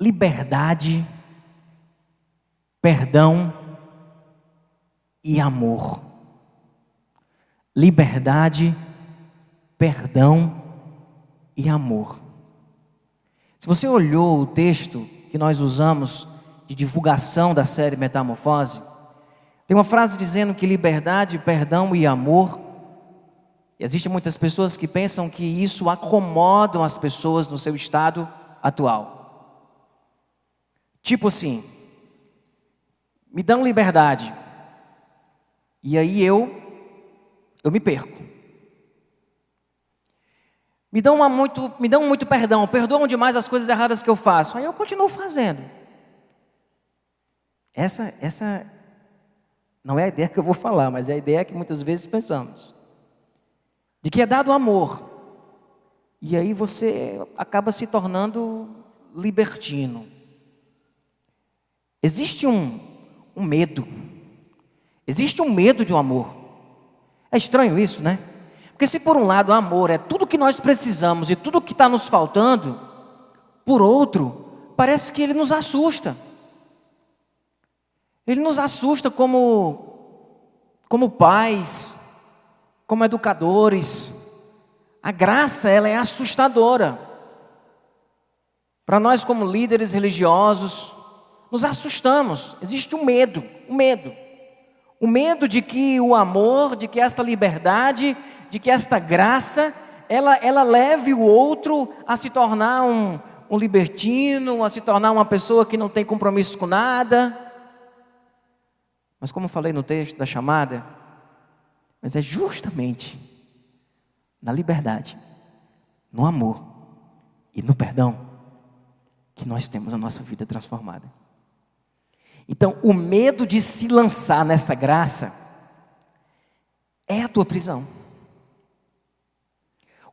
liberdade, perdão e amor. Liberdade, perdão e amor. Se você olhou o texto que nós usamos de divulgação da série Metamorfose, tem uma frase dizendo que liberdade, perdão e amor. E existem muitas pessoas que pensam que isso acomodam as pessoas no seu estado atual. Tipo assim, me dão liberdade, e aí eu me perco. Me dão muito perdão, perdoam demais as coisas erradas que eu faço, aí eu continuo fazendo. Essa não é a ideia que eu vou falar, mas é a ideia que muitas vezes pensamos. De que é dado amor, e aí você acaba se tornando libertino. Existe um medo. Existe um medo de um amor. É estranho isso, né? Porque se por um lado o amor é tudo que nós precisamos e tudo que está nos faltando, por outro, parece que ele nos assusta. Ele nos assusta como pais, como educadores. A graça, ela é assustadora. Para nós como líderes religiosos, nos assustamos, existe um medo. O medo de que o amor, de que esta liberdade, de que esta graça, ela leve o outro a se tornar um libertino, a se tornar uma pessoa que não tem compromisso com nada. Mas como eu falei no texto da chamada, mas é justamente na liberdade, no amor e no perdão que nós temos a nossa vida transformada. Então, o medo de se lançar nessa graça é a tua prisão.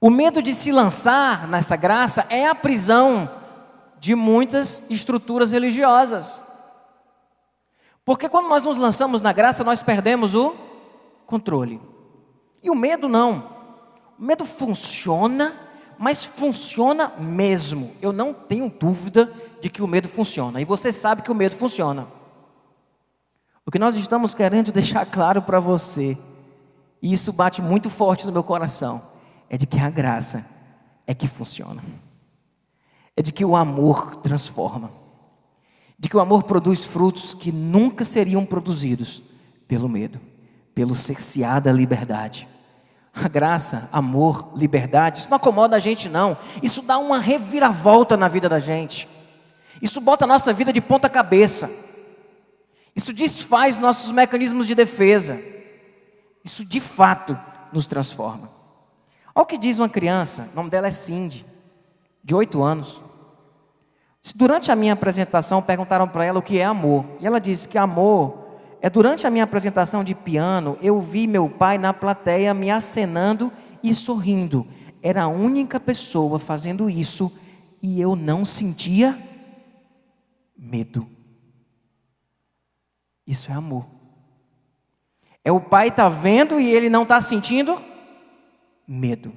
O medo de se lançar nessa graça é a prisão de muitas estruturas religiosas. Porque quando nós nos lançamos na graça, nós perdemos o controle. E o medo não. O medo funciona, mas funciona mesmo. Eu não tenho dúvida de que o medo funciona. E você sabe que o medo funciona. O que nós estamos querendo deixar claro para você, e isso bate muito forte no meu coração, é de que a graça é que funciona. É de que o amor transforma. De que o amor produz frutos que nunca seriam produzidos pelo medo, pelo cercear da liberdade. A graça, amor, liberdade, isso não acomoda a gente não. Isso dá uma reviravolta na vida da gente. Isso bota a nossa vida de ponta cabeça. Isso desfaz nossos mecanismos de defesa. Isso de fato nos transforma. Olha o que diz uma criança, o nome dela é Cindy, de 8 anos. Durante a minha apresentação perguntaram para ela o que é amor. E ela disse que amor é durante a minha apresentação de piano, eu vi meu pai na plateia me acenando e sorrindo. Era a única pessoa fazendo isso e eu não sentia medo. Isso é amor. É o pai está vendo e ele não está sentindo medo.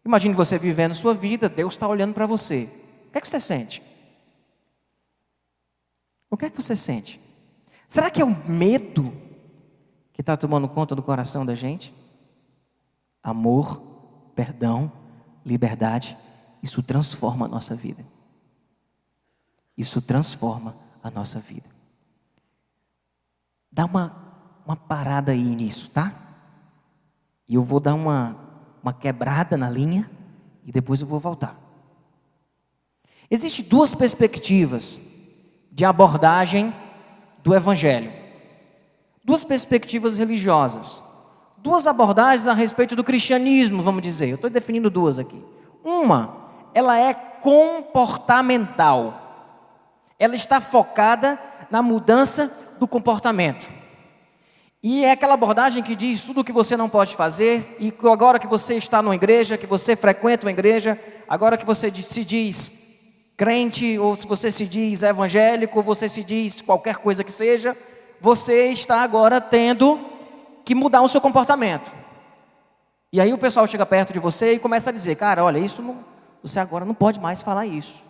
Imagine você vivendo sua vida, Deus está olhando para você. O que é que você sente? O que é que você sente? Será que é o medo que está tomando conta do coração da gente? Amor, perdão, liberdade, isso transforma a nossa vida. Isso transforma a nossa vida. Dá uma parada aí nisso, tá? E eu vou dar uma quebrada na linha e depois eu vou voltar. Existem 2 perspectivas de abordagem do Evangelho. 2 perspectivas religiosas. 2 abordagens a respeito do cristianismo, vamos dizer. Eu estou definindo 2 aqui. Uma, ela é comportamental. Ela está focada na mudança do comportamento. E é aquela abordagem que diz tudo o que você não pode fazer, e agora que você está numa igreja, que você frequenta uma igreja, agora que você se diz crente, ou se você se diz evangélico, ou você se diz qualquer coisa que seja, você está agora tendo que mudar o seu comportamento. E aí o pessoal chega perto de você e começa a dizer, cara, olha, isso não, você agora não pode mais falar isso.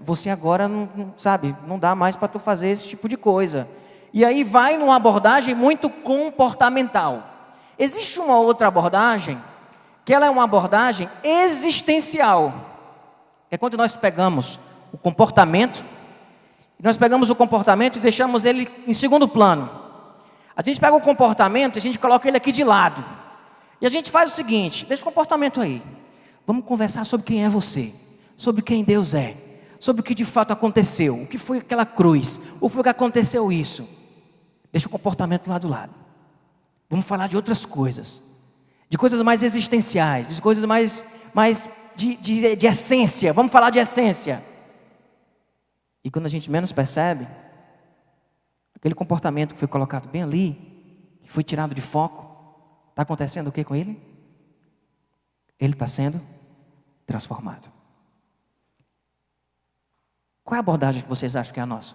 Você agora sabe, não dá mais para tu fazer esse tipo de coisa. E aí vai numa abordagem muito comportamental. Existe uma outra abordagem, que ela é uma abordagem existencial. É quando nós pegamos o comportamento, e deixamos ele em segundo plano. A gente pega o comportamento e a gente coloca ele aqui de lado. E a gente faz o seguinte: deixa o comportamento aí. Vamos conversar sobre quem é você, sobre quem Deus é, sobre o que de fato aconteceu, o que foi aquela cruz, o que foi que aconteceu isso. Deixa o comportamento lá do lado. Vamos falar de outras coisas, de coisas mais existenciais, de coisas mais de essência. Vamos falar de essência. E quando a gente menos percebe, aquele comportamento que foi colocado bem ali, que foi tirado de foco, está acontecendo o que com ele? Ele está sendo transformado. Qual é a abordagem que vocês acham que é a nossa?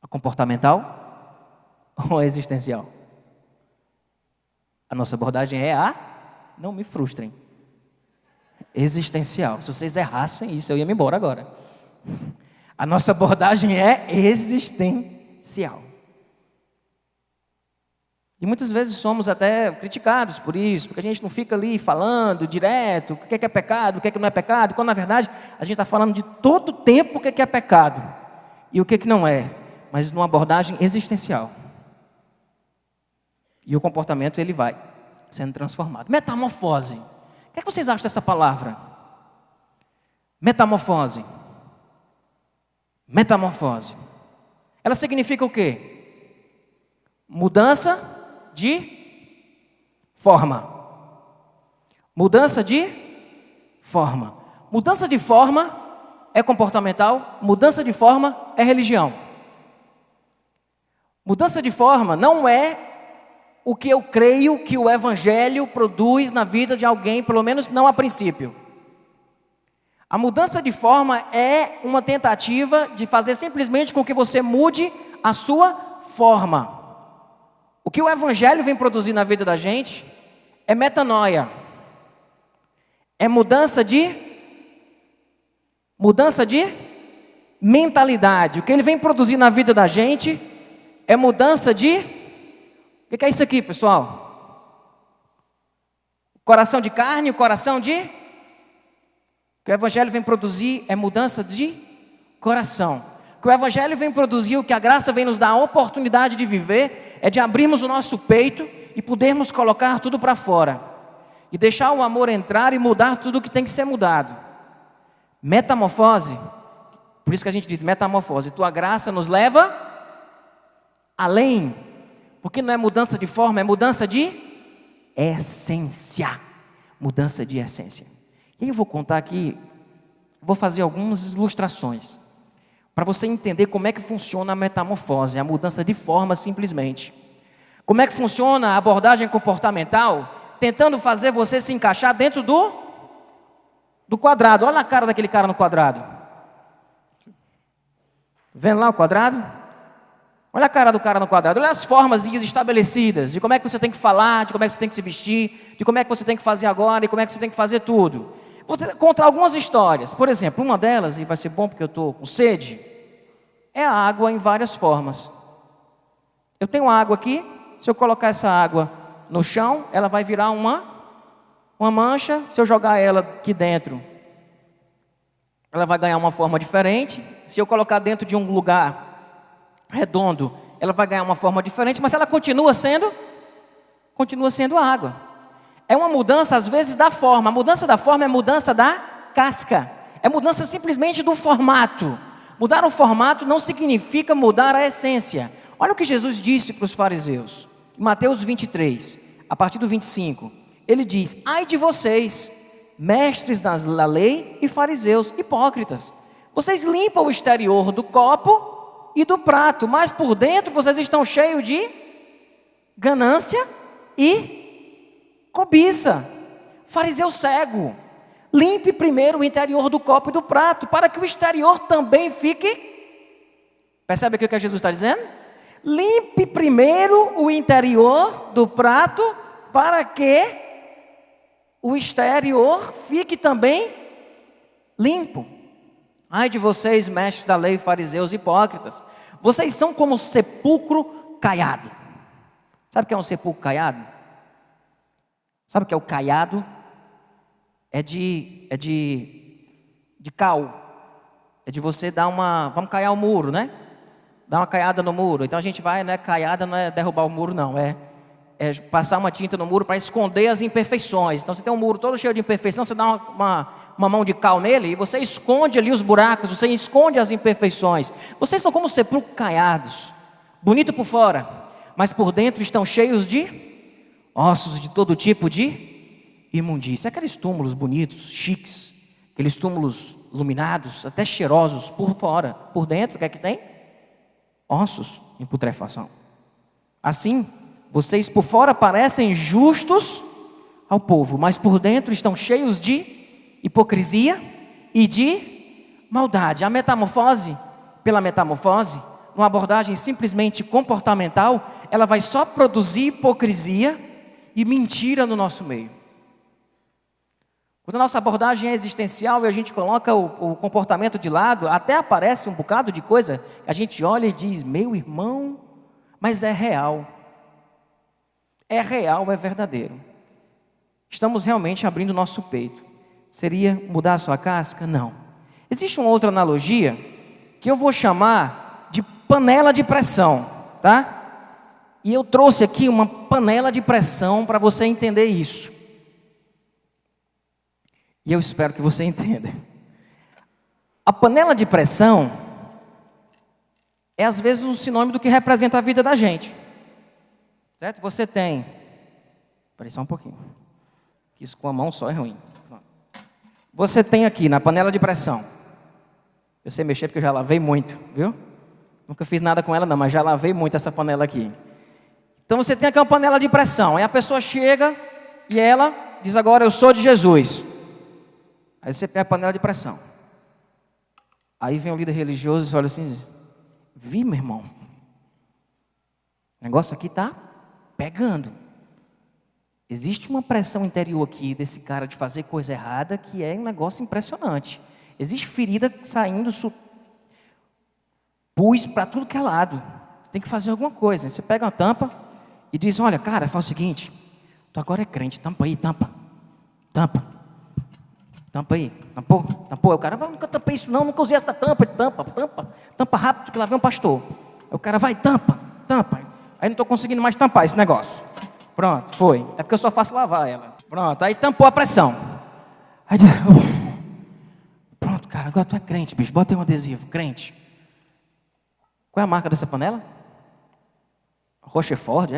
A comportamental ou a existencial? A nossa abordagem é a, não me frustrem, existencial. Se vocês errassem isso, eu ia me embora agora. A nossa abordagem é existencial. E muitas vezes somos até criticados por isso, porque a gente não fica ali falando direto o que é pecado, o que não é pecado, quando na verdade a gente está falando de todo o tempo o que é pecado e o que não é, mas numa abordagem existencial. E o comportamento ele vai sendo transformado. Metamorfose. O que é que vocês acham dessa palavra? Metamorfose. Metamorfose. Ela significa o quê? Mudança de forma. Mudança de forma. Mudança de forma é comportamental, mudança de forma é religião. Mudança de forma não é o que eu creio que o Evangelho produz na vida de alguém, pelo menos não a princípio. A mudança de forma é uma tentativa de fazer simplesmente com que você mude a sua forma. O que o Evangelho vem produzir na vida da gente é metanoia. É mudança de mentalidade. O que ele vem produzir na vida da gente é mudança de... O que é isso aqui, pessoal? Coração de carne, o coração de... O que o Evangelho vem produzir é mudança de coração. O que o Evangelho vem produzir, o que a graça vem nos dar a oportunidade de viver, é de abrirmos o nosso peito e podermos colocar tudo para fora. E deixar o amor entrar e mudar tudo o que tem que ser mudado. Metamorfose, por isso que a gente diz metamorfose. Tua graça nos leva além. Porque não é mudança de forma, é mudança de essência. Mudança de essência. E eu vou contar aqui, vou fazer algumas ilustrações, para você entender como é que funciona a metamorfose, a mudança de forma simplesmente. Como é que funciona a abordagem comportamental, tentando fazer você se encaixar dentro do quadrado. Olha a cara daquele cara no quadrado. Vendo lá o quadrado? Olha a cara do cara no quadrado, olha as formas estabelecidas, de como é que você tem que falar, de como é que você tem que se vestir, de como é que você tem que fazer agora e como é que você tem que fazer tudo. Vou contar algumas histórias. Por exemplo, uma delas, e vai ser bom porque eu estou com sede, é a água em várias formas. Eu tenho água aqui, se eu colocar essa água no chão, ela vai virar uma mancha. Se eu jogar ela aqui dentro, ela vai ganhar uma forma diferente. Se eu colocar dentro de um lugar redondo, ela vai ganhar uma forma diferente, mas ela continua sendo água. É uma mudança, às vezes, da forma. A mudança da forma é mudança da casca. É mudança simplesmente do formato. Mudar o formato não significa mudar a essência. Olha o que Jesus disse para os fariseus. Em Mateus 23, a partir do 25. Ele diz: ai de vocês, mestres da lei e fariseus, hipócritas. Vocês limpam o exterior do copo e do prato, mas por dentro vocês estão cheios de ganância e cobiça. Fariseu cego, limpe primeiro o interior do copo e do prato, para que o exterior também fique... Percebe aqui o que Jesus está dizendo? Limpe primeiro o interior do prato, para que o exterior fique também limpo. Ai de vocês, mestres da lei, fariseus hipócritas, vocês são como sepulcro caiado. Sabe o que é um sepulcro caiado? Sabe o que é o caiado? É de cal. É de você dar vamos caiar o muro, né? Dar uma caiada no muro. Então a gente vai, né? Caiada não é derrubar o muro, não. É passar uma tinta no muro para esconder as imperfeições. Então você tem um muro todo cheio de imperfeição, você dá uma mão de cal nele e você esconde ali os buracos, você esconde as imperfeições. Vocês são como sepulcros caiados, bonito por fora, mas por dentro estão cheios de ossos de todo tipo de imundícia. Aqueles túmulos bonitos, chiques, aqueles túmulos iluminados, até cheirosos por fora, por dentro, o que é que tem? Ossos em putrefação. Assim, vocês por fora parecem justos ao povo, mas por dentro estão cheios de hipocrisia e de maldade. A metamorfose, pela metamorfose, uma abordagem simplesmente comportamental, ela vai só produzir hipocrisia e mentira no nosso meio. Quando a nossa abordagem é existencial e a gente coloca o comportamento de lado, até aparece um bocado de coisa que a gente olha e diz, meu irmão, mas é real. É real, é verdadeiro. Estamos realmente abrindo o nosso peito. Seria mudar a sua casca? Não. Existe uma outra analogia que eu vou chamar de panela de pressão, tá? E eu trouxe aqui uma panela de pressão para você entender isso. E eu espero que você entenda. A panela de pressão é às vezes um sinônimo do que representa a vida da gente. Certo? Você tem... Espera aí só um pouquinho. Isso com a mão só é ruim. Você tem aqui na panela de pressão. Eu sei mexer porque eu já lavei muito, viu? Nunca fiz nada com ela não, mas já lavei muito essa panela aqui. Então você tem aqui uma panela de pressão. Aí a pessoa chega e ela diz agora eu sou de Jesus. Aí você pega a panela de pressão. Aí vem um líder religioso e olha assim e diz, vi meu irmão, o negócio aqui está pegando. Existe uma pressão interior aqui desse cara de fazer coisa errada que é um negócio impressionante. Existe ferida saindo, pus para tudo que é lado. Tem que fazer alguma coisa. Você pega uma tampa e diz, olha cara, faz o seguinte, tu agora é crente, tampa aí, tampa. Tampa aí, tampou. O cara, nunca tampei isso não, nunca usei essa tampa rápido que lá vem um pastor. Aí o cara vai, tampa. Aí não estou conseguindo mais tampar esse negócio. Pronto, foi. É porque eu só faço lavar ela. Pronto, aí tampou a pressão. Aí diz, pronto, cara, agora tu é crente, bicho, bota aí um adesivo, crente. Qual é a marca dessa panela? Rochefort,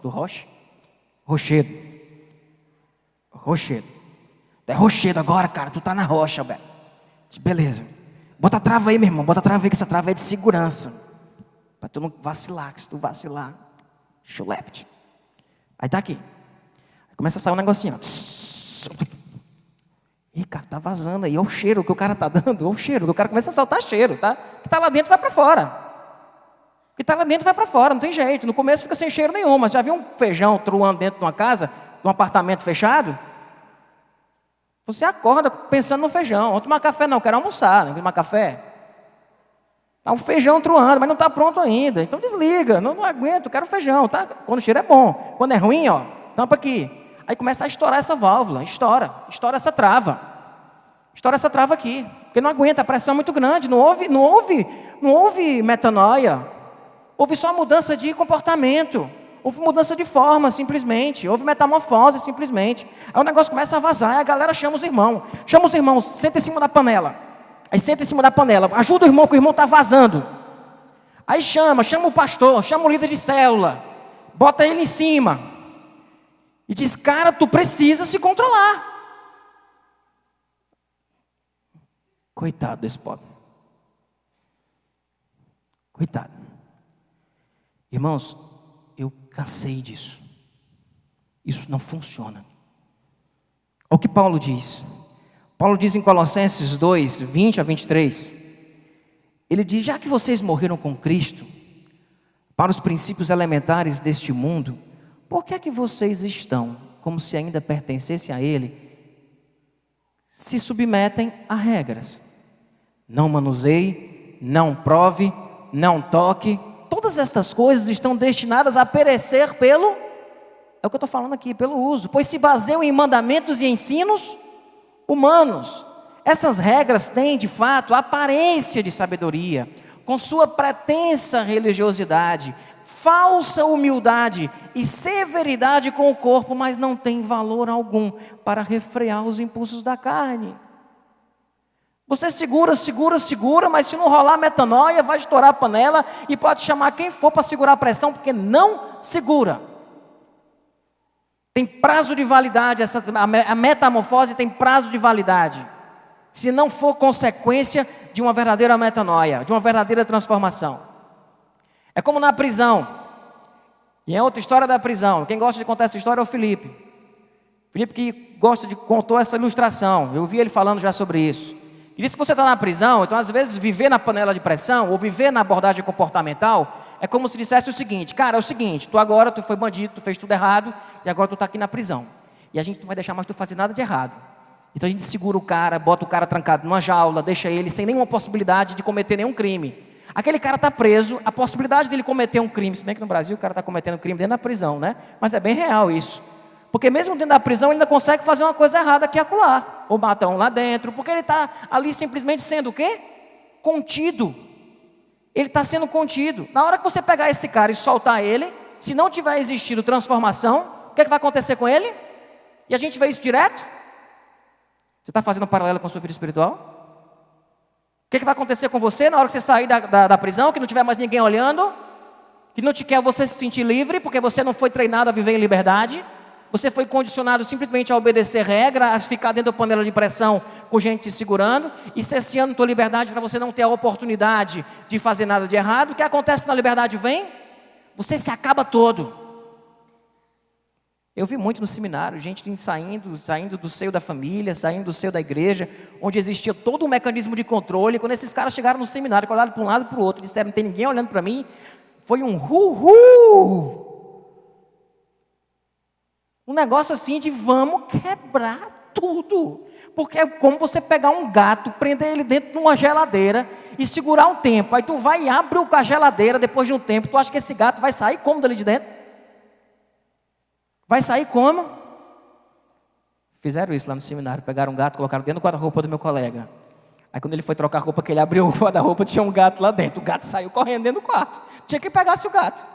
do Roche? Rochedo. É rochedo agora, cara, tu tá na rocha, velho. Beleza. Bota a trava aí, meu irmão, bota a trava aí, que essa trava é de segurança. Pra tu não vacilar, que se tu vacilar, chulepte. Aí tá aqui. Aí começa a sair um negocinho. Ih, cara, tá vazando aí. Olha o cheiro que o cara tá dando. Olha o cheiro. O cara começa a soltar cheiro, tá? O que tá lá dentro vai pra fora. O que tá lá dentro vai pra fora, não tem jeito. No começo fica sem cheiro nenhum. Mas já viu um feijão truando dentro de uma casa, de um apartamento fechado? Você acorda pensando no feijão. Vou tomar café não, quero almoçar. Não vou tomar café. Tá um feijão truando, mas não está pronto ainda. Então desliga, não aguento, quero feijão, tá? Quando o cheiro é bom. Quando é ruim, ó, tampa aqui. Aí começa a estourar essa válvula, estoura essa trava. Estoura essa trava aqui, porque não aguenta, a pressão é muito grande, não houve metanoia. Houve só mudança de comportamento. Houve mudança de forma, simplesmente. Houve metamorfose, simplesmente. Aí o negócio começa a vazar, aí a galera chama os irmãos, senta em cima da panela. Aí senta em cima da panela, ajuda o irmão, que o irmão está vazando. Aí chama o pastor, chama o líder de célula, bota ele em cima. E diz, cara, tu precisa se controlar. Coitado desse pobre. Coitado. Irmãos, eu cansei disso. Isso não funciona. Olha o que Paulo diz. Paulo diz em Colossenses 2, 20 a 23. Ele diz, já que vocês morreram com Cristo, para os princípios elementares deste mundo, por que é que vocês estão, como se ainda pertencessem a Ele, se submetem a regras? Não manuseie, não prove, não toque. Todas estas coisas estão destinadas a perecer pelo, é o que eu estou falando aqui, pelo uso, pois se baseiam em mandamentos e ensinos humanos. Essas regras têm, de fato, aparência de sabedoria, com sua pretensa religiosidade, falsa humildade e severidade com o corpo, mas não tem valor algum para refrear os impulsos da carne. Você segura, mas se não rolar metanoia, vai estourar a panela e pode chamar quem for para segurar a pressão, porque não segura. Tem prazo de validade, a metamorfose tem prazo de validade. Se não for consequência de uma verdadeira metanoia, de uma verdadeira transformação. É como na prisão. E é outra história da prisão. Quem gosta de contar essa história é o Felipe. Felipe que contou essa ilustração. Eu vi ele falando já sobre isso. Ele disse que você está na prisão, então às vezes viver na panela de pressão, ou viver na abordagem comportamental, é como se dissesse o seguinte: cara, é o seguinte, tu foi bandido, tu fez tudo errado, e agora tu está aqui na prisão. E a gente não vai deixar mais tu fazer nada de errado. Então a gente segura o cara, bota o cara trancado numa jaula, deixa ele sem nenhuma possibilidade de cometer nenhum crime. Aquele cara está preso, a possibilidade dele cometer um crime, se bem que no Brasil o cara está cometendo crime dentro da prisão, né? Mas é bem real isso. Porque mesmo dentro da prisão ele ainda consegue fazer uma coisa errada aqui e acolá. Ou matar um lá dentro, porque ele está ali simplesmente sendo o quê? Contido. Ele está sendo contido. Na hora que você pegar esse cara e soltar ele, se não tiver existido transformação, o que é que vai acontecer com ele? E a gente vê isso direto? Você está fazendo um paralelo com a sua vida espiritual? O que é que vai acontecer com você na hora que você sair da prisão, que não tiver mais ninguém olhando, que não te quer você se sentir livre, porque você não foi treinado a viver em liberdade? Você foi condicionado simplesmente a obedecer regra, a ficar dentro da panela de pressão com gente te segurando e cerceando tua liberdade para você não ter a oportunidade de fazer nada de errado. O que acontece quando a liberdade vem? Você se acaba todo. Eu vi muito no seminário, gente saindo do seio da família, saindo do seio da igreja, onde existia todo um mecanismo de controle. Quando esses caras chegaram no seminário, olharam para um lado e para o outro, disseram, não tem ninguém olhando para mim, foi um uhul! Um negócio assim de vamos quebrar tudo. Porque é como você pegar um gato, prender ele dentro de uma geladeira e segurar um tempo. Aí tu vai e abre a geladeira depois de um tempo. Tu acha que esse gato vai sair como dali de dentro? Vai sair como? Fizeram isso lá no seminário. Pegaram um gato, colocaram dentro do guarda-roupa do meu colega. Aí quando ele foi trocar a roupa, que ele abriu o guarda-roupa, tinha um gato lá dentro. O gato saiu correndo dentro do quarto. Tinha que pegasse o gato.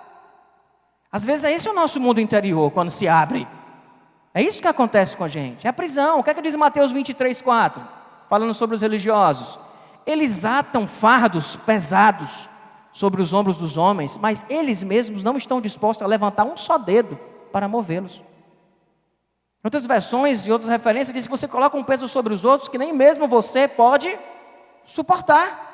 Às vezes é esse o nosso mundo interior, quando se abre. É isso que acontece com a gente. É a prisão. O que é que diz Mateus 23:4? Falando sobre os religiosos. Eles atam fardos pesados sobre os ombros dos homens, mas eles mesmos não estão dispostos a levantar um só dedo para movê-los. Em outras versões e outras referências, diz que você coloca um peso sobre os outros que nem mesmo você pode suportar.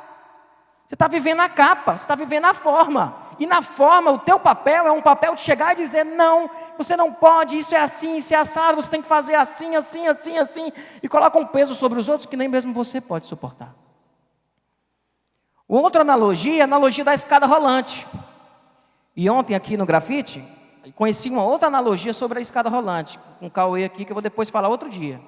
Você está vivendo a capa, você está vivendo a forma. E na forma, o teu papel é um papel de chegar e dizer, não, você não pode, isso é assim, isso é assado, você tem que fazer assim, assim, assim, assim. E coloca um peso sobre os outros que nem mesmo você pode suportar. Outra analogia é a analogia da escada rolante. E ontem aqui no grafite, conheci uma outra analogia sobre a escada rolante, com o Cauê aqui, que eu vou depois falar outro dia.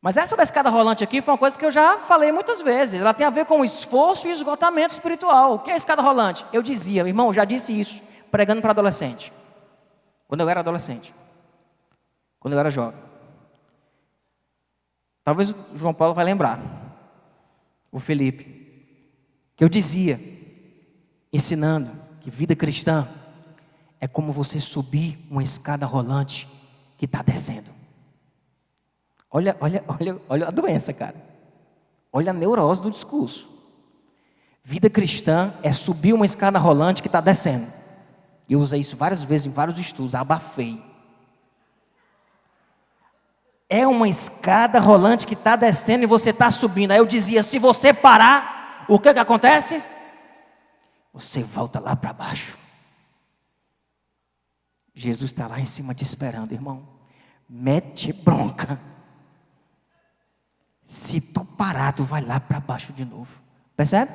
Mas essa da escada rolante aqui foi uma coisa que eu já falei muitas vezes. Ela tem a ver com esforço e esgotamento espiritual. O que é a escada rolante? Eu dizia, irmão, já disse isso, pregando para adolescente. Quando eu era adolescente. Quando eu era jovem. Talvez o João Paulo vai lembrar. O Felipe. Que eu dizia, ensinando que vida cristã é como você subir uma escada rolante que está descendo. Olha a doença, cara. Olha a neurose do discurso. Vida cristã é subir uma escada rolante que está descendo. Eu usei isso várias vezes em vários estudos, abafei. É uma escada rolante que está descendo e você está subindo. Aí eu dizia, se você parar, o que acontece? Você volta lá para baixo. Jesus está lá em cima te esperando, irmão. Mete bronca. Se tu parar, tu vai lá para baixo de novo. Percebe?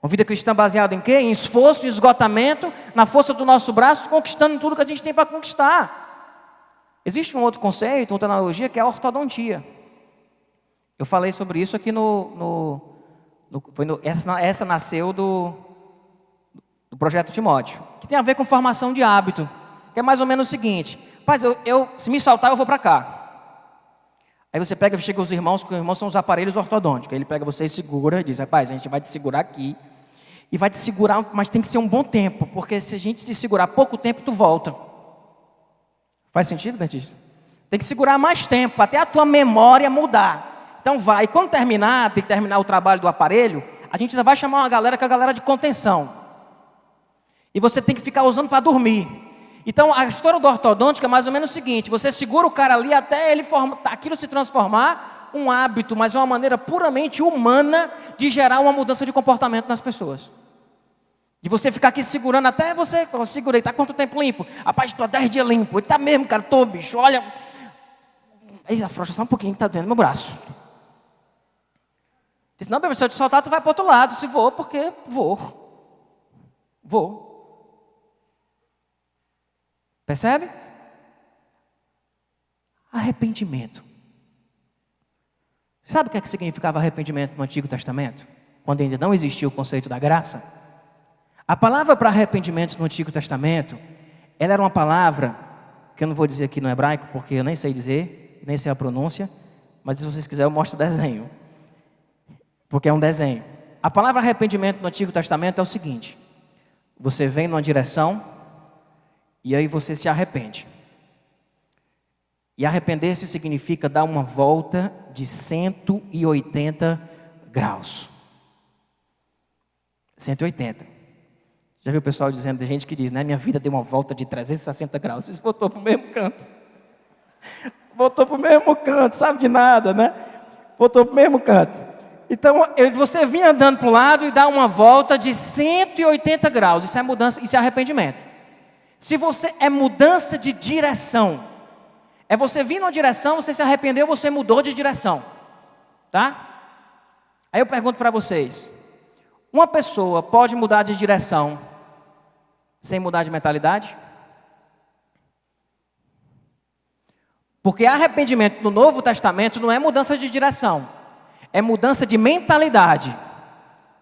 Uma vida cristã baseada em quê? Em esforço, em esgotamento, na força do nosso braço, conquistando tudo que a gente tem para conquistar. Existe um outro conceito, outra analogia, que é a ortodontia. Eu falei sobre isso aqui essa nasceu do projeto Timóteo, que tem a ver com formação de hábito, que é mais ou menos o seguinte: rapaz, se me soltar eu vou para cá. Aí você pega, chega os irmãos, que os irmãos são os aparelhos ortodônticos. Aí ele pega você e segura e diz: rapaz, a gente vai te segurar aqui. E vai te segurar, mas tem que ser um bom tempo, porque se a gente te segurar pouco tempo, tu volta. Faz sentido, dentista? Tem que segurar mais tempo, até a tua memória mudar. Então vai, e quando terminar, tem que terminar o trabalho do aparelho, a gente ainda vai chamar uma galera que é a galera de contenção. E você tem que ficar usando para dormir. Então a história do ortodôntico é mais ou menos o seguinte: você segura o cara ali até aquilo se transformar um hábito, mas é uma maneira puramente humana de gerar uma mudança de comportamento nas pessoas. De você ficar aqui segurando até você, eu segurei, tá quanto tempo limpo? Rapaz, estou há 10 dias limpo. Ele tá mesmo, cara, tô, bicho, olha. Aí afrouxa só um pouquinho que tá dentro do meu braço. Disse: não, bebê, se eu te soltar, tu vai para outro lado. Se vou, porque vou. Percebe? Arrependimento. Sabe o que é que significava arrependimento no Antigo Testamento? Quando ainda não existia o conceito da graça? A palavra para arrependimento no Antigo Testamento, ela era uma palavra, que eu não vou dizer aqui no hebraico, porque eu nem sei dizer, nem sei a pronúncia, mas se vocês quiserem eu mostro o desenho, porque é um desenho. A palavra arrependimento no Antigo Testamento é o seguinte: você vem numa direção, e aí você se arrepende. E arrepender-se significa dar uma volta de 180 graus. 180. Já viu o pessoal dizendo, tem gente que diz, né? Minha vida deu uma volta de 360 graus. Vocês voltou para o mesmo canto. Voltou para o mesmo canto, sabe de nada, né? Voltou para o mesmo canto. Então, você vinha andando para um lado e dá uma volta de 180 graus. Isso é mudança, isso é arrependimento. Se você é mudança de direção, é você vir numa direção, você se arrependeu, você mudou de direção, tá? Aí eu pergunto para vocês: uma pessoa pode mudar de direção sem mudar de mentalidade? Porque arrependimento no Novo Testamento não é mudança de direção, é mudança de mentalidade.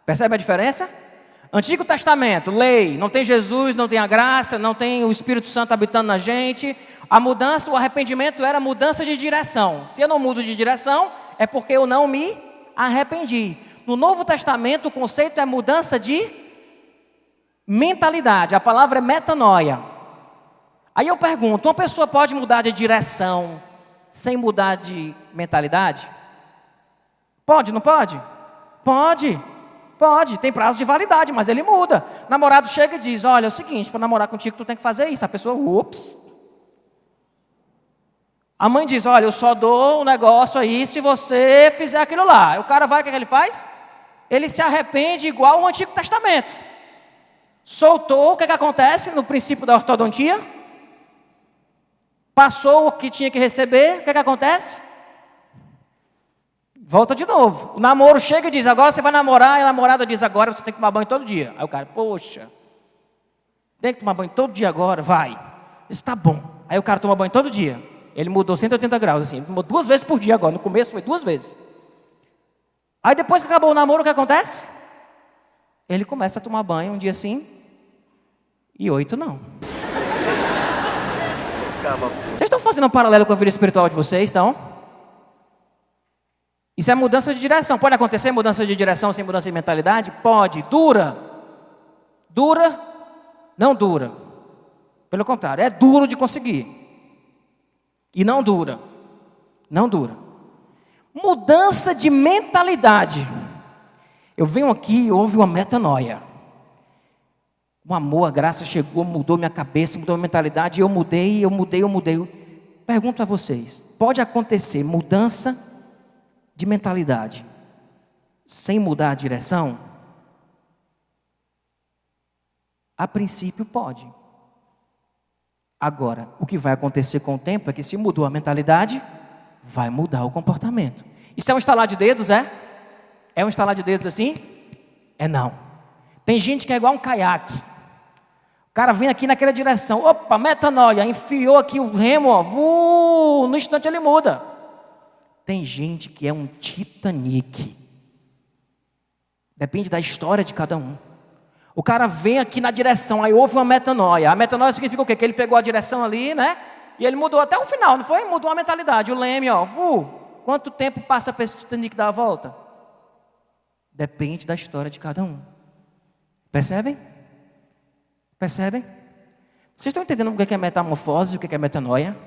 Percebe a diferença? Antigo Testamento, lei, não tem Jesus, não tem a graça, não tem o Espírito Santo habitando na gente. A mudança, o arrependimento era mudança de direção. Se eu não mudo de direção, é porque eu não me arrependi. No Novo Testamento, o conceito é mudança de mentalidade. A palavra é metanoia. Aí eu pergunto: uma pessoa pode mudar de direção sem mudar de mentalidade? Pode, não pode? Pode. Pode, tem prazo de validade, mas ele muda. O namorado chega e diz: olha, é o seguinte, para namorar contigo tu tem que fazer isso. A pessoa, ups. A mãe diz: olha, eu só dou um negócio aí se você fizer aquilo lá. Aí o cara vai, o que ele faz? Ele se arrepende igual o Antigo Testamento. Soltou, o que acontece no princípio da ortodontia? Passou o que tinha que receber, o que acontece? Volta de novo. O namoro chega e diz: agora você vai namorar. E a namorada diz: agora você tem que tomar banho todo dia. Aí o cara: poxa, tem que tomar banho todo dia agora? Vai. Isso tá bom. Aí o cara toma banho todo dia. Ele mudou 180 graus, assim. Mudou 2 vezes por dia agora. No começo foi 2 vezes. Aí depois que acabou o namoro, o que acontece? Ele começa a tomar banho um dia sim e 8 não. Vocês estão fazendo um paralelo com a vida espiritual de vocês, então? Isso é mudança de direção. Pode acontecer mudança de direção sem mudança de mentalidade? Pode. Dura? Dura? Não dura. Pelo contrário, é duro de conseguir. E não dura. Não dura. Mudança de mentalidade. Eu venho aqui e houve uma metanoia. O amor, a graça chegou, mudou minha cabeça, mudou minha mentalidade. E eu mudei. Pergunto a vocês: pode acontecer mudança de mentalidade sem mudar a direção? A princípio pode. Agora, o que vai acontecer com o tempo é que, se mudou a mentalidade, vai mudar o comportamento. Isso é um estalar de dedos, é? É um estalar de dedos assim? É não. Tem gente que é igual um caiaque. O cara vem aqui naquela direção, opa, metanoia, enfiou aqui o remo, ó, no instante ele muda. Tem gente que é um Titanic. Depende da história de cada um. O cara vem aqui na direção, aí houve uma metanoia. A metanoia significa o quê? Que ele pegou a direção ali, né? E ele mudou até o final, não foi? Mudou a mentalidade. O leme, quanto tempo passa para esse Titanic dar a volta? Depende da história de cada um. Percebem? Percebem? Vocês estão entendendo o que é metamorfose e o que é metanoia?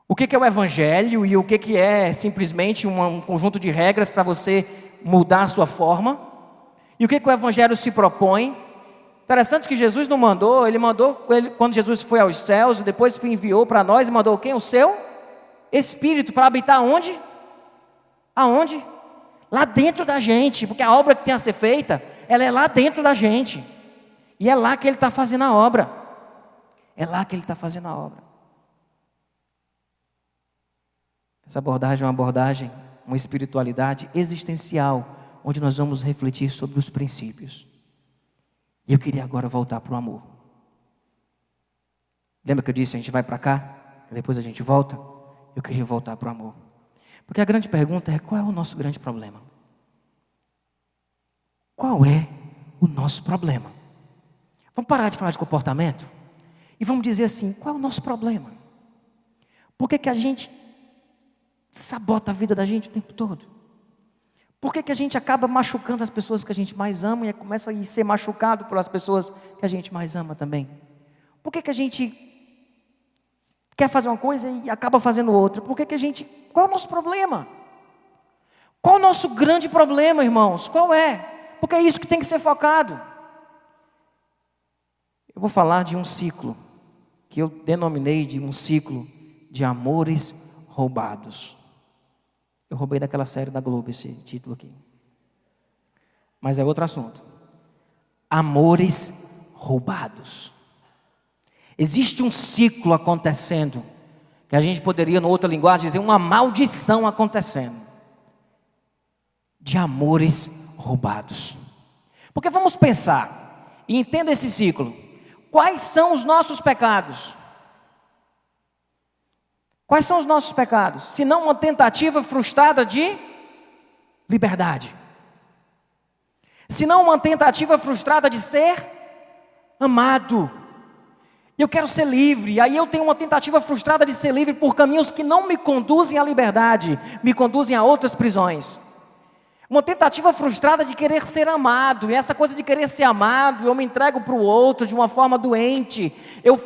O que é o evangelho e o que é simplesmente um conjunto de regras para você mudar a sua forma? E o que o evangelho se propõe? Interessante que Jesus não mandou, quando Jesus foi aos céus e depois enviou para nós, e mandou quem? O seu Espírito para habitar onde? Aonde? Lá dentro da gente, porque a obra que tem a ser feita, ela é lá dentro da gente. E é lá que Ele está fazendo a obra. É lá que Ele está fazendo a obra. Essa abordagem é uma abordagem, uma espiritualidade existencial, onde nós vamos refletir sobre os princípios. E eu queria agora voltar para o amor. Lembra que eu disse, a gente vai para cá, depois a gente volta? Eu queria voltar para o amor. Porque a grande pergunta é, qual é o nosso grande problema? Qual é o nosso problema? Vamos parar de falar de comportamento? E vamos dizer assim, qual é o nosso problema? Por que a gente sabota a vida da gente o tempo todo? Por que a gente acaba machucando as pessoas que a gente mais ama e começa a ser machucado pelas pessoas que a gente mais ama também? Por que a gente quer fazer uma coisa e acaba fazendo outra? Qual é o nosso problema? Qual é o nosso grande problema, irmãos? Qual é? Porque é isso que tem que ser focado. Eu vou falar de um ciclo, que eu denominei de um ciclo de amores roubados. Eu roubei daquela série da Globo esse título aqui. Mas é outro assunto. Amores roubados. Existe um ciclo acontecendo, que a gente poderia, em outra linguagem, dizer uma maldição acontecendo, de amores roubados. Porque vamos pensar, e entenda esse ciclo. Quais são os nossos pecados? Quais são os nossos pecados? Se não uma tentativa frustrada de liberdade. Se não uma tentativa frustrada de ser amado. Eu quero ser livre, aí eu tenho uma tentativa frustrada de ser livre por caminhos que não me conduzem à liberdade, me conduzem a outras prisões. Uma tentativa frustrada de querer ser amado, e essa coisa de querer ser amado, eu me entrego para o outro de uma forma doente, eu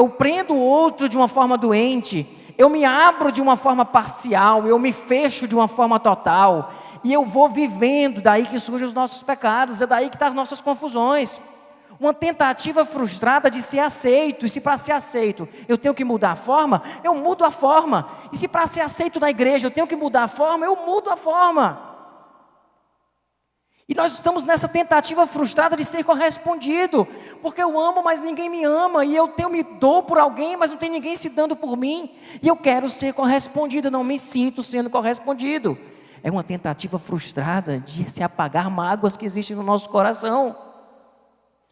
prendo o outro de uma forma doente, eu me abro de uma forma parcial, eu me fecho de uma forma total, e eu vou vivendo, daí que surgem os nossos pecados, é daí que estão as nossas confusões. Uma tentativa frustrada de ser aceito, e se para ser aceito eu tenho que mudar a forma, eu mudo a forma, e se para ser aceito na igreja eu tenho que mudar a forma, eu mudo a forma. E nós estamos nessa tentativa frustrada de ser correspondido, porque eu amo, mas ninguém me ama, e eu me dou por alguém, mas não tem ninguém se dando por mim, e eu quero ser correspondido, eu não me sinto sendo correspondido. É uma tentativa frustrada de se apagar mágoas que existem no nosso coração,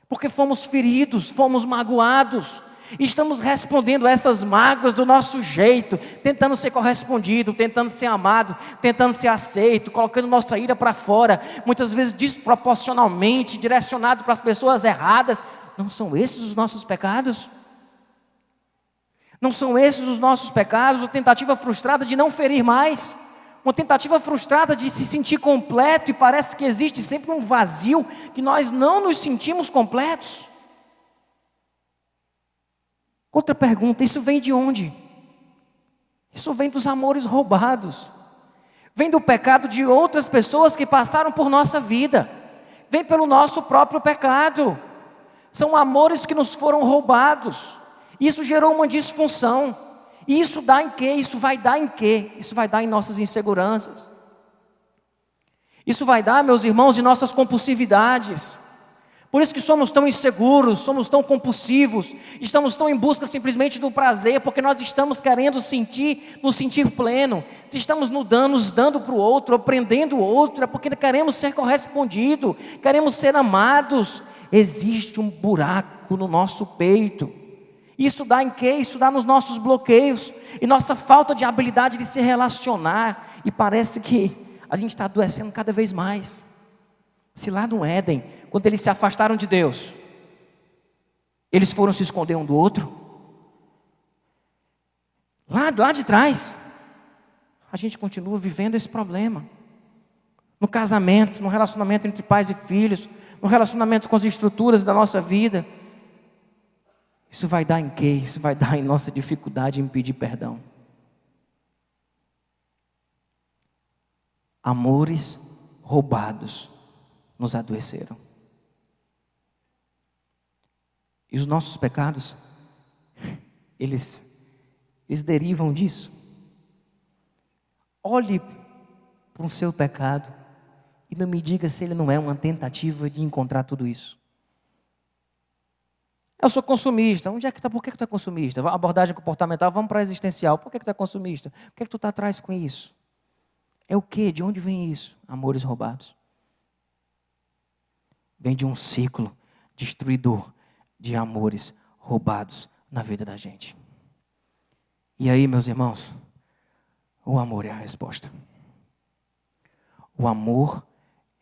porque fomos feridos, fomos magoados, e estamos respondendo a essas mágoas do nosso jeito, tentando ser correspondido, tentando ser amado, tentando ser aceito, colocando nossa ira para fora, muitas vezes desproporcionalmente, direcionado para as pessoas erradas. Não são esses os nossos pecados? Não são esses os nossos pecados? A tentativa frustrada de não ferir mais, uma tentativa frustrada de se sentir completo, e parece que existe sempre um vazio, que nós não nos sentimos completos. Outra pergunta, isso vem de onde? Isso vem dos amores roubados. Vem do pecado de outras pessoas que passaram por nossa vida. Vem pelo nosso próprio pecado. São amores que nos foram roubados. Isso gerou uma disfunção. E isso dá em quê? Isso vai dar em quê? Isso vai dar em nossas inseguranças. Isso vai dar, meus irmãos, em nossas compulsividades. Por isso que somos tão inseguros, somos tão compulsivos, estamos tão em busca simplesmente do prazer, porque nós estamos querendo nos sentir pleno. Se estamos nos dando para o outro, prendendo o outro, é porque queremos ser correspondidos, queremos ser amados. Existe um buraco no nosso peito. Isso dá em quê? Isso dá nos nossos bloqueios e nossa falta de habilidade de se relacionar. E parece que a gente está adoecendo cada vez mais. Se lá no Éden, quando eles se afastaram de Deus, eles foram se esconder um do outro. Lá de trás, a gente continua vivendo esse problema. No casamento, no relacionamento entre pais e filhos, no relacionamento com as estruturas da nossa vida. Isso vai dar em quê? Isso vai dar em nossa dificuldade em pedir perdão. Amores roubados nos adoeceram. E os nossos pecados, eles derivam disso. Olhe para o seu pecado e não me diga se ele não é uma tentativa de encontrar tudo isso. Eu sou consumista. Onde é que está? Por que tu é consumista? Abordagem comportamental, vamos para a existencial. Por que tu é consumista? Por que tu está atrás com isso? É o quê? De onde vem isso? Amores roubados. Vem de um ciclo destruidor de amores roubados na vida da gente. E aí, meus irmãos, o amor é a resposta. O amor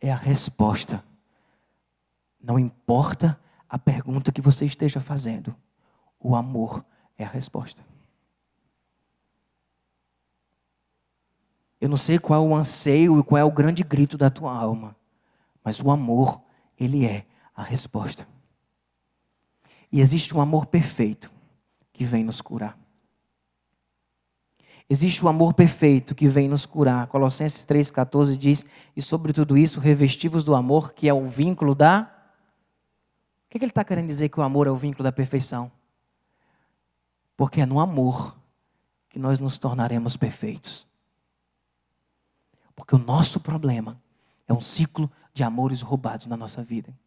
é a resposta. Não importa a pergunta que você esteja fazendo, o amor é a resposta. Eu não sei qual é o anseio e qual é o grande grito da tua alma, mas o amor, ele é a resposta. E existe um amor perfeito que vem nos curar. Existe o amor perfeito que vem nos curar. Colossenses 3,14 diz: e sobre tudo isso, revestivos do amor, que é o vínculo da... O que ele está querendo dizer que o amor é o vínculo da perfeição? Porque é no amor que nós nos tornaremos perfeitos. Porque o nosso problema é um ciclo de amores roubados na nossa vida.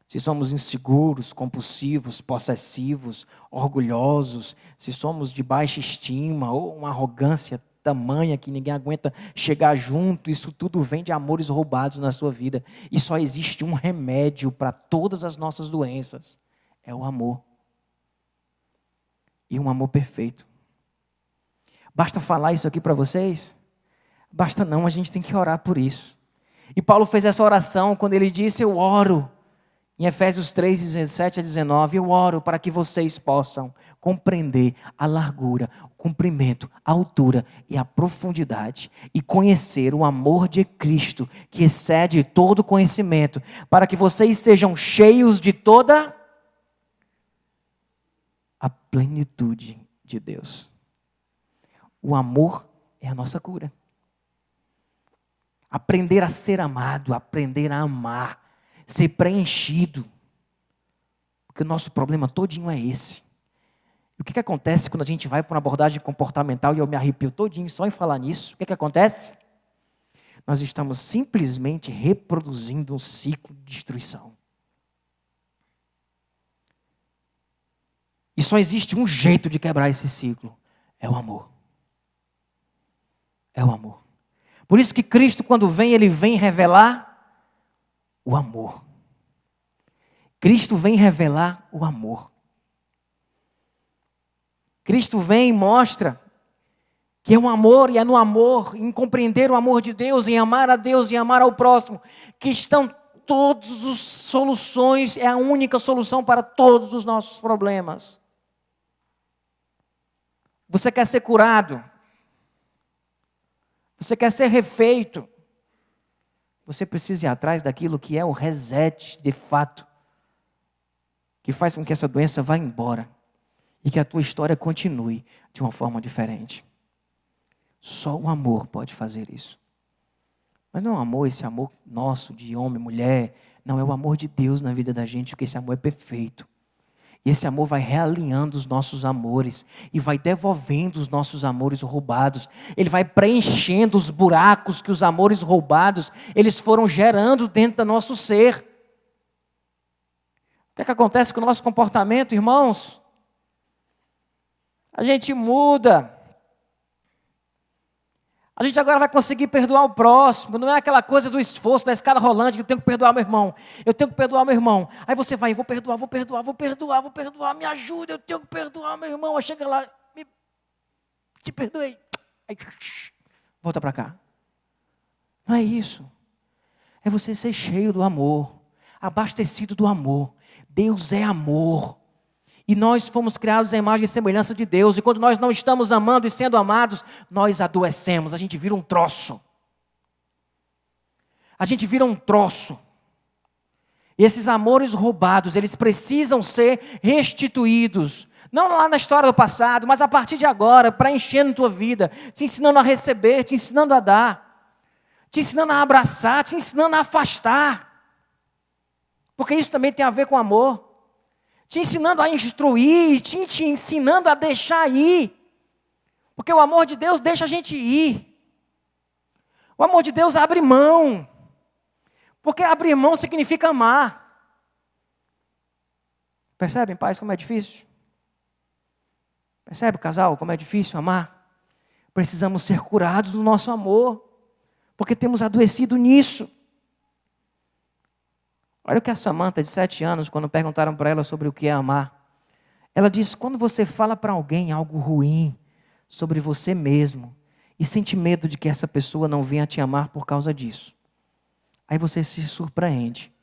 Se somos inseguros, compulsivos, possessivos, orgulhosos, se somos de baixa estima ou uma arrogância tamanha que ninguém aguenta chegar junto, isso tudo vem de amores roubados na sua vida. E só existe um remédio para todas as nossas doenças: é o amor. E um amor perfeito. Basta falar isso aqui para vocês? Basta não, a gente tem que orar por isso. E Paulo fez essa oração quando ele disse: eu oro. Em Efésios 3, 17 a 19, eu oro para que vocês possam compreender a largura, o comprimento, a altura e a profundidade, e conhecer o amor de Cristo, que excede todo conhecimento, para que vocês sejam cheios de toda a plenitude de Deus. O amor é a nossa cura. Aprender a ser amado, aprender a amar, ser preenchido. Porque o nosso problema todinho é esse. E o que acontece quando a gente vai para uma abordagem comportamental, e eu me arrepio todinho só em falar nisso? O que acontece? Nós estamos simplesmente reproduzindo um ciclo de destruição. E só existe um jeito de quebrar esse ciclo: é o amor. É o amor. Por isso que Cristo, quando vem, Ele vem revelar o amor. Cristo vem revelar o amor. Cristo vem e mostra que é um amor, e é no amor, em compreender o amor de Deus, em amar a Deus e amar ao próximo, que estão todas as soluções, é a única solução para todos os nossos problemas. Você quer ser curado? Você quer ser refeito? Você precisa ir atrás daquilo que é o reset de fato, que faz com que essa doença vá embora e que a tua história continue de uma forma diferente. Só o amor pode fazer isso. Mas não é um amor, esse amor nosso de homem, mulher, não, é o amor de Deus na vida da gente, porque esse amor é perfeito. E esse amor vai realinhando os nossos amores e vai devolvendo os nossos amores roubados. Ele vai preenchendo os buracos que os amores roubados, eles foram gerando dentro do nosso ser. O que que acontece com o nosso comportamento, irmãos? A gente muda. A gente agora vai conseguir perdoar o próximo. Não é aquela coisa do esforço, da escada rolante, que eu tenho que perdoar meu irmão. Eu tenho que perdoar meu irmão. Aí você vai, vou perdoar, me ajuda, eu tenho que perdoar meu irmão. Aí chega lá, te perdoei. Aí, volta para cá. Não é isso. É você ser cheio do amor, abastecido do amor. Deus é amor. E nós fomos criados à imagem e semelhança de Deus. E quando nós não estamos amando e sendo amados, nós adoecemos. A gente vira um troço. A gente vira um troço. E esses amores roubados, eles precisam ser restituídos. Não lá na história do passado, mas a partir de agora, preenchendo tua vida. Te ensinando a receber, te ensinando a dar. Te ensinando a abraçar, te ensinando a afastar. Porque isso também tem a ver com amor. Te ensinando a instruir, te ensinando a deixar ir. Porque o amor de Deus deixa a gente ir. O amor de Deus abre mão. Porque abrir mão significa amar. Percebem, pais, como é difícil? Percebe, casal, como é difícil amar? Precisamos ser curados do nosso amor. Porque temos adoecido nisso. Olha o que a Samantha, de 7 anos, quando perguntaram para ela sobre o que é amar. Ela disse, quando você fala para alguém algo ruim sobre você mesmo, e sente medo de que essa pessoa não venha te amar por causa disso, aí você se surpreende,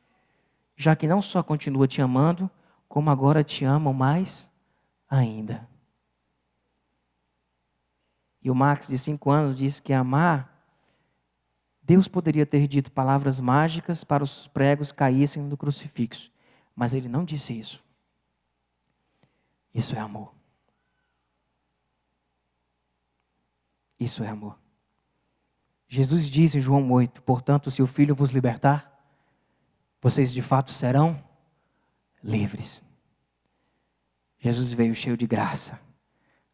já que não só continua te amando, como agora te amam mais ainda. E o Max, de 5 anos, disse que amar, Deus poderia ter dito palavras mágicas para os pregos caíssem no crucifixo. Mas Ele não disse isso. Isso é amor. Isso é amor. Jesus diz em João 8, portanto, se o Filho vos libertar, vocês de fato serão livres. Jesus veio cheio de graça,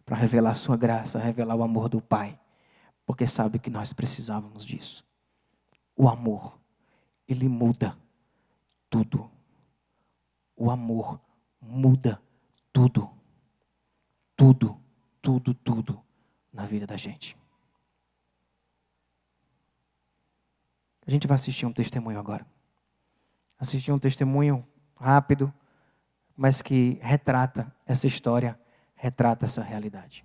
para revelar a sua graça, revelar o amor do Pai, porque sabe que nós precisávamos disso. O amor, ele muda tudo. O amor muda tudo. Tudo, tudo, tudo na vida da gente. A gente vai assistir um testemunho agora. Assistir um testemunho rápido, mas que retrata essa história, retrata essa realidade.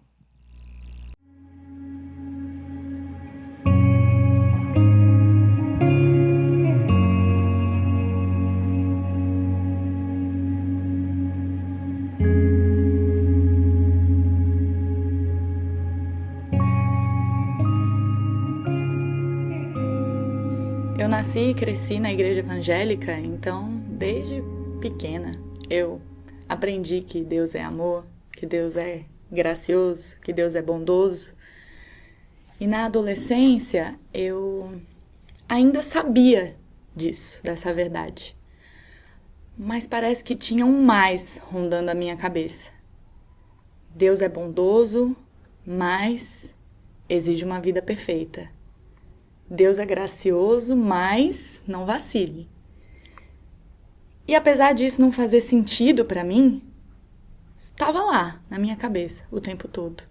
Eu nasci e cresci na igreja evangélica, então, desde pequena, eu aprendi que Deus é amor, que Deus é gracioso, que Deus é bondoso. E na adolescência, eu ainda sabia disso, dessa verdade. Mas parece que tinha um mais rondando a minha cabeça. Deus é bondoso, mas exige uma vida perfeita. Deus é gracioso, mas não vacile. E apesar disso não fazer sentido para mim, estava lá na minha cabeça o tempo todo.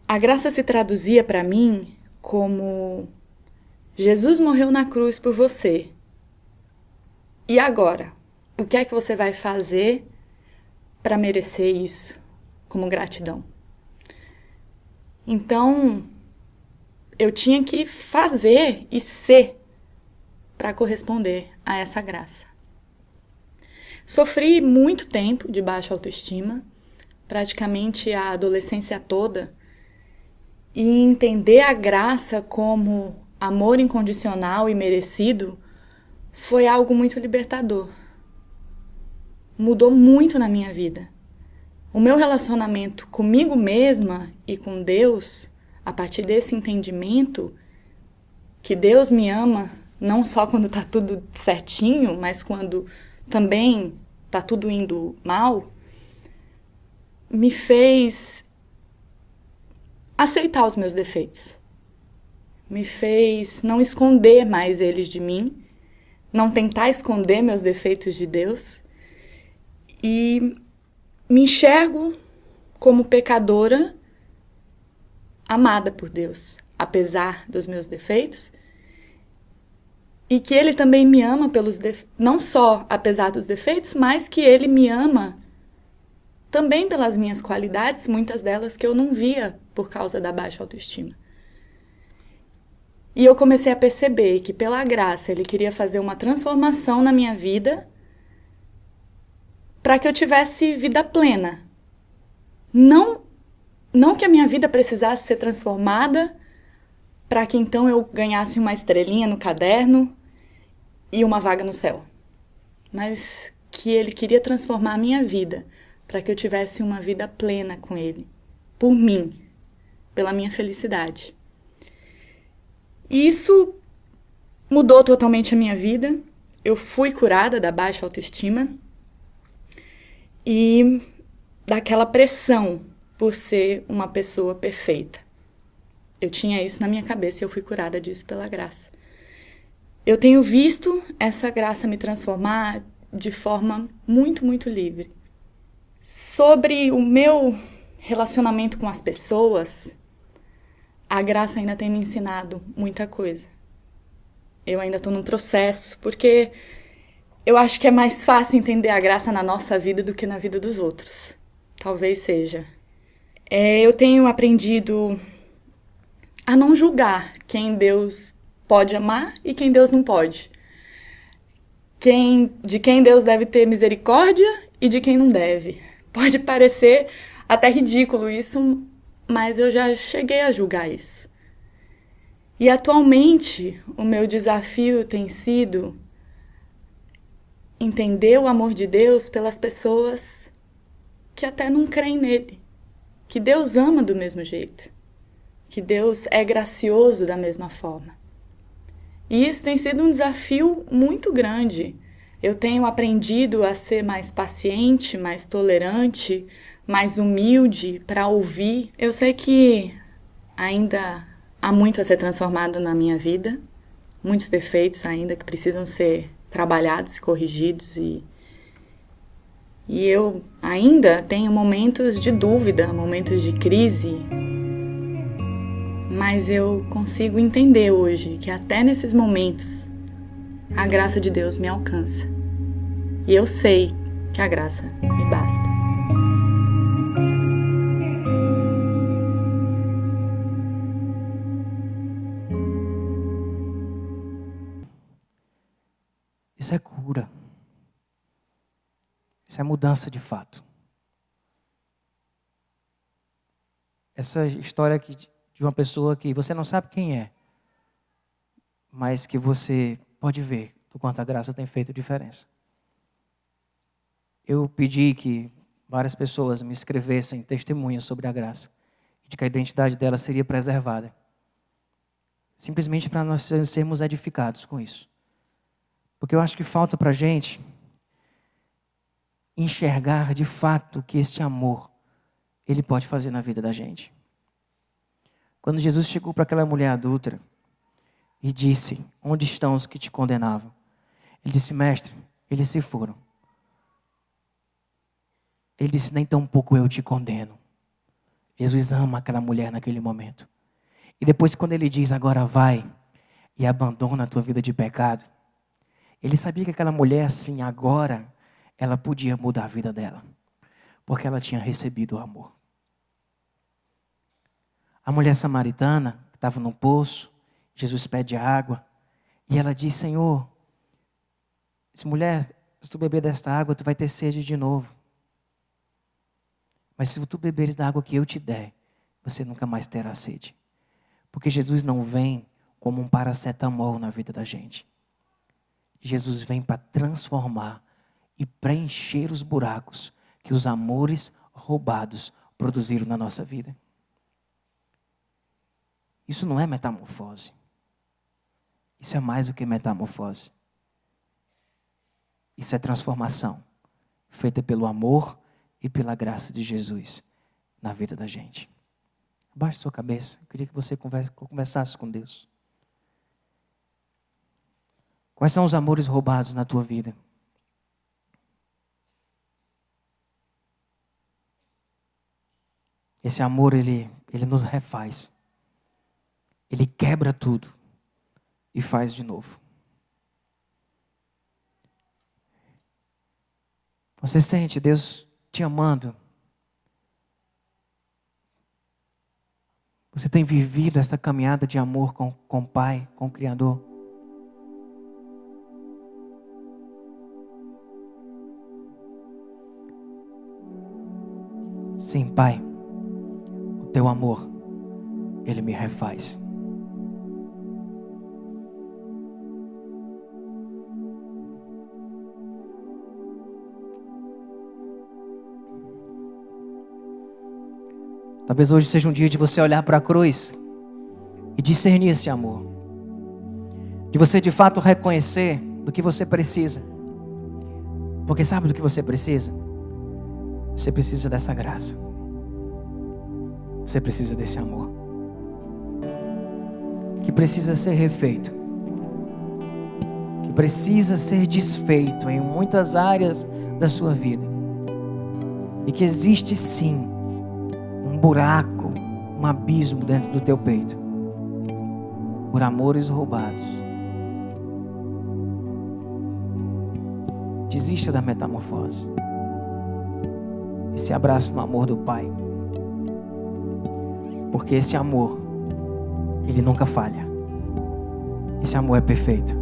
A graça se traduzia para mim como Jesus morreu na cruz por você. E agora? O que é que você vai fazer para merecer isso como gratidão? Então, eu tinha que fazer e ser para corresponder a essa graça. Sofri muito tempo de baixa autoestima, praticamente a adolescência toda, e entender a graça como amor incondicional e merecido foi algo muito libertador. Mudou muito na minha vida. O meu relacionamento comigo mesma e com Deus, a partir desse entendimento que Deus me ama, não só quando está tudo certinho, mas quando também está tudo indo mal, me fez aceitar os meus defeitos. Me fez não esconder mais eles de mim, não tentar esconder meus defeitos de Deus. E me enxergo como pecadora amada por Deus, apesar dos meus defeitos, e que Ele também me ama não só apesar dos defeitos, mas que Ele me ama também pelas minhas qualidades, muitas delas que eu não via por causa da baixa autoestima. E eu comecei a perceber que pela graça Ele queria fazer uma transformação na minha vida para que eu tivesse vida plena. Não que a minha vida precisasse ser transformada para que então eu ganhasse uma estrelinha no caderno e uma vaga no céu. Mas que Ele queria transformar a minha vida para que eu tivesse uma vida plena com Ele, por mim, pela minha felicidade. E isso mudou totalmente a minha vida. Eu fui curada da baixa autoestima e daquela pressão por ser uma pessoa perfeita. Eu tinha isso na minha cabeça e eu fui curada disso pela graça. Eu tenho visto essa graça me transformar de forma muito, muito livre. Sobre o meu relacionamento com as pessoas, a graça ainda tem me ensinado muita coisa. Eu ainda estou num processo, porque eu acho que é mais fácil entender a graça na nossa vida do que na vida dos outros. Talvez seja. Eu tenho aprendido a não julgar quem Deus pode amar e quem Deus não pode. De quem Deus deve ter misericórdia e de quem não deve. Pode parecer até ridículo isso, mas eu já cheguei a julgar isso. E atualmente o meu desafio tem sido entender o amor de Deus pelas pessoas que até não creem nele. Que Deus ama do mesmo jeito. Que Deus é gracioso da mesma forma. E isso tem sido um desafio muito grande. Eu tenho aprendido a ser mais paciente, mais tolerante, mais humilde para ouvir. Eu sei que ainda há muito a ser transformado na minha vida, muitos defeitos ainda que precisam ser trabalhados e corrigidos, e eu ainda tenho momentos de dúvida, momentos de crise, mas eu consigo entender hoje que até nesses momentos a graça de Deus me alcança. E eu sei que a graça me basta. Isso é cura. Isso é mudança de fato. Essa história aqui de uma pessoa que você não sabe quem é, mas que você pode ver do quanto a graça tem feito diferença. Eu pedi que várias pessoas me escrevessem testemunhos sobre a graça, de que a identidade dela seria preservada. Simplesmente para nós sermos edificados com isso. Porque eu acho que falta para a gente enxergar de fato o que este amor, ele pode fazer na vida da gente. Quando Jesus chegou para aquela mulher adúltera e disse: onde estão os que te condenavam? Ele disse: mestre, eles se foram. Ele disse: nem tão pouco eu te condeno. Jesus ama aquela mulher naquele momento. E depois quando ele diz: agora vai e abandona a tua vida de pecado, ele sabia que aquela mulher assim agora ela podia mudar a vida dela, porque ela tinha recebido o amor. A mulher samaritana que estava no poço, Jesus pede água e ela diz: Senhor, mulher, se tu beber desta água tu vai ter sede de novo. Mas se tu beberes da água que eu te der, você nunca mais terá sede. Porque Jesus não vem como um paracetamol na vida da gente. Jesus vem para transformar e preencher os buracos que os amores roubados produziram na nossa vida. Isso não é metamorfose. Isso é mais do que metamorfose. Isso é transformação, feita pelo amor e pela graça de Jesus na vida da gente. Abaixe sua cabeça. Eu queria que você conversasse com Deus. Quais são os amores roubados na tua vida? Esse amor, ele nos refaz. Ele quebra tudo e faz de novo. Você sente Deus te amando? Você tem vivido essa caminhada de amor com o Pai, com o Criador? Sim, Pai, o teu amor, Ele me refaz. Talvez hoje seja um dia de você olhar para a cruz e discernir esse amor. De você de fato reconhecer do que você precisa. Porque sabe do que você precisa? Você precisa dessa graça. Você precisa desse amor. Que precisa ser refeito. Que precisa ser desfeito em muitas áreas da sua vida. E que existe sim um buraco, um abismo dentro do teu peito. Por amores roubados. Desista da metamorfose. E se abrace no amor do Pai. Porque esse amor, ele nunca falha. Esse amor é perfeito.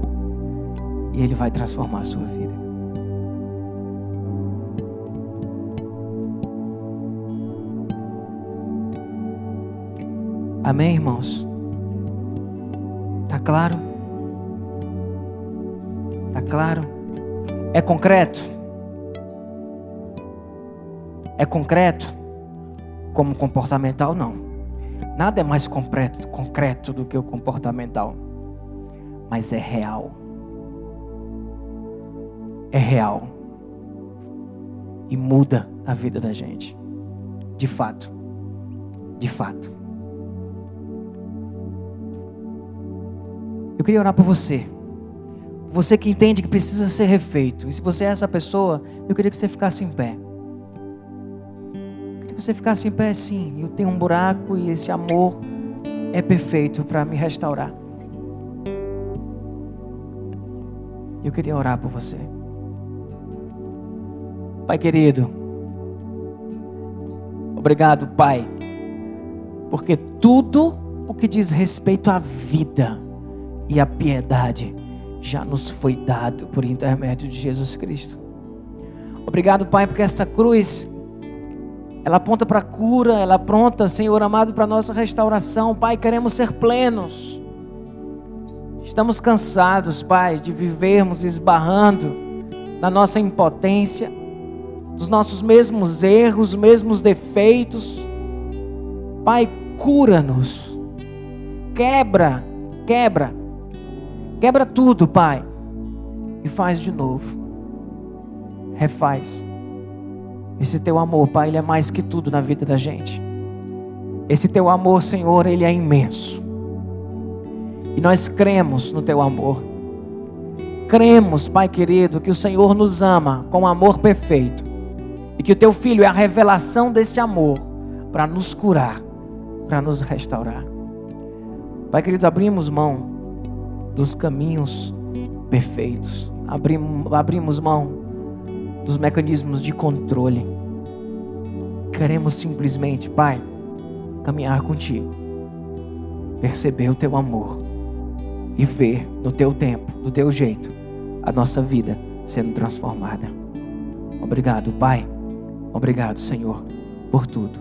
E ele vai transformar a sua vida. Amém, irmãos? Tá claro? Tá claro? É concreto? É concreto? Como comportamental, não. Nada é mais concreto do que o comportamental. Mas é real. É real. E muda a vida da gente. De fato. De fato. Eu queria orar por você. Você que entende que precisa ser refeito. E se você é essa pessoa, eu queria que você ficasse em pé. Eu queria que você ficasse em pé, sim. Eu tenho um buraco e esse amor é perfeito para me restaurar. Eu queria orar por você. Pai querido, obrigado, Pai, porque tudo o que diz respeito à vida e à piedade já nos foi dado por intermédio de Jesus Cristo. Obrigado, Pai, porque esta cruz, ela aponta para a cura, ela aponta, Senhor amado, para a nossa restauração. Pai, queremos ser plenos. Estamos cansados, Pai, de vivermos esbarrando na nossa impotência, dos nossos mesmos erros, mesmos defeitos. Pai, cura-nos. Quebra tudo, Pai, e faz de novo. Refaz. Esse teu amor, Pai, ele é mais que tudo na vida da gente. Esse teu amor, Senhor, ele é imenso. E nós cremos no teu amor. Cremos, Pai querido, que o Senhor nos ama com amor perfeito. E que o teu Filho é a revelação deste amor para nos curar, para nos restaurar. Pai querido, abrimos mão dos caminhos perfeitos. Abrimos mão dos mecanismos de controle. Queremos simplesmente, Pai, caminhar contigo. Perceber o teu amor. E ver no teu tempo, do teu jeito, a nossa vida sendo transformada. Obrigado, Pai. Obrigado, Senhor, por tudo.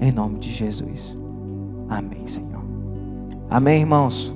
Em nome de Jesus. Amém, Senhor. Amém, irmãos.